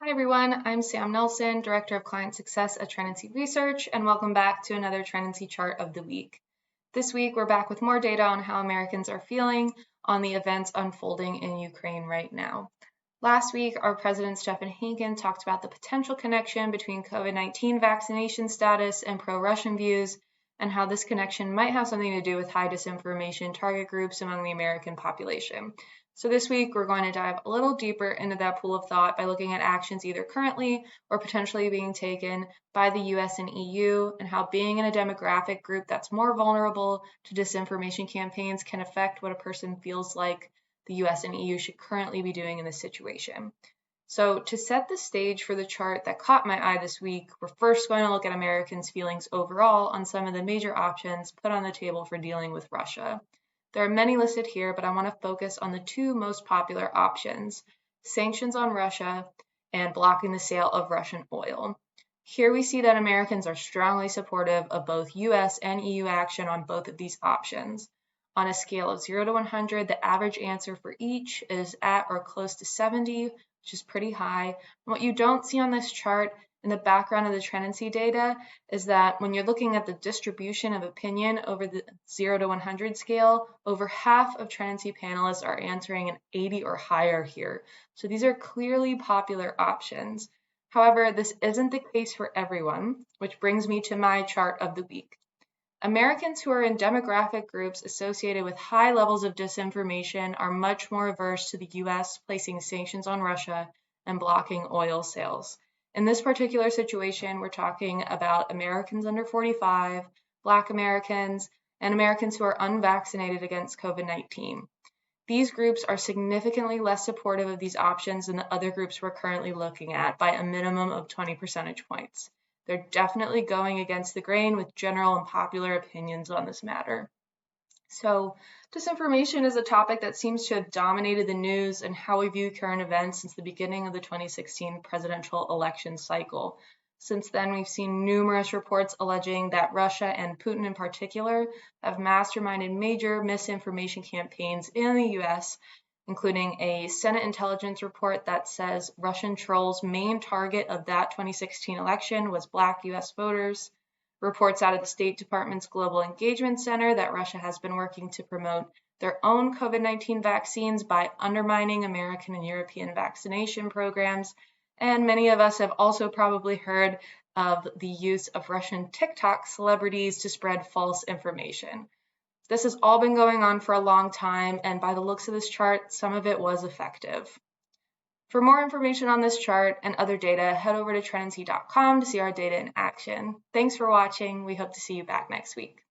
Hi everyone, I'm Sam Nelson, Director of Client Success at Trendency Research, and welcome back to another Trendency chart of the week. This week, we're back with more data on how Americans are feeling on the events unfolding in Ukraine right now. Last week, our President Stephen Hankin talked about the potential connection between COVID-19 vaccination status and pro-Russian views, and how this connection might have something to do with high disinformation target groups among the American population. So this week, we're going to dive a little deeper into that pool of thought by looking at actions either currently or potentially being taken by the US and EU, and how being in a demographic group that's more vulnerable to disinformation campaigns can affect what a person feels like the US and EU should currently be doing in this situation. So to set the stage for the chart that caught my eye this week, we're first going to look at Americans' feelings overall on some of the major options put on the table for dealing with Russia. There are many listed here, but I want to focus on the two most popular options: sanctions on Russia and blocking the sale of Russian oil. Here we see that Americans are strongly supportive of both US and EU action on both of these options. On a scale of 0 to 100, the average answer for each is at or close to 70, which is pretty high. And what you don't see on this chart in the background of the Trendency data is that when you're looking at the distribution of opinion over the 0 to 100 scale, over half of Trendency panelists are answering an 80 or higher here. So these are clearly popular options. However, this isn't the case for everyone, which brings me to my chart of the week. Americans who are in demographic groups associated with high levels of disinformation are much more averse to the US placing sanctions on Russia and blocking oil sales. In this particular situation, we're talking about Americans under 45, Black Americans, and Americans who are unvaccinated against COVID-19. These groups are significantly less supportive of these options than the other groups we're currently looking at by a minimum of 20 percentage points. They're definitely going against the grain with general and popular opinions on this matter. So, disinformation is a topic that seems to have dominated the news and how we view current events since the beginning of the 2016 presidential election cycle. Since then, we've seen numerous reports alleging that Russia and Putin in particular have masterminded major misinformation campaigns in the US, including a Senate intelligence report that says Russian trolls' main target of that 2016 election was Black US voters. Reports out of the State Department's Global Engagement Center that Russia has been working to promote their own COVID-19 vaccines by undermining American and European vaccination programs. And many of us have also probably heard of the use of Russian TikTok celebrities to spread false information. This has all been going on for a long time, and by the looks of this chart, some of it was effective. For more information on this chart and other data, head over to trendency.com to see our data in action. Thanks for watching. We hope to see you back next week.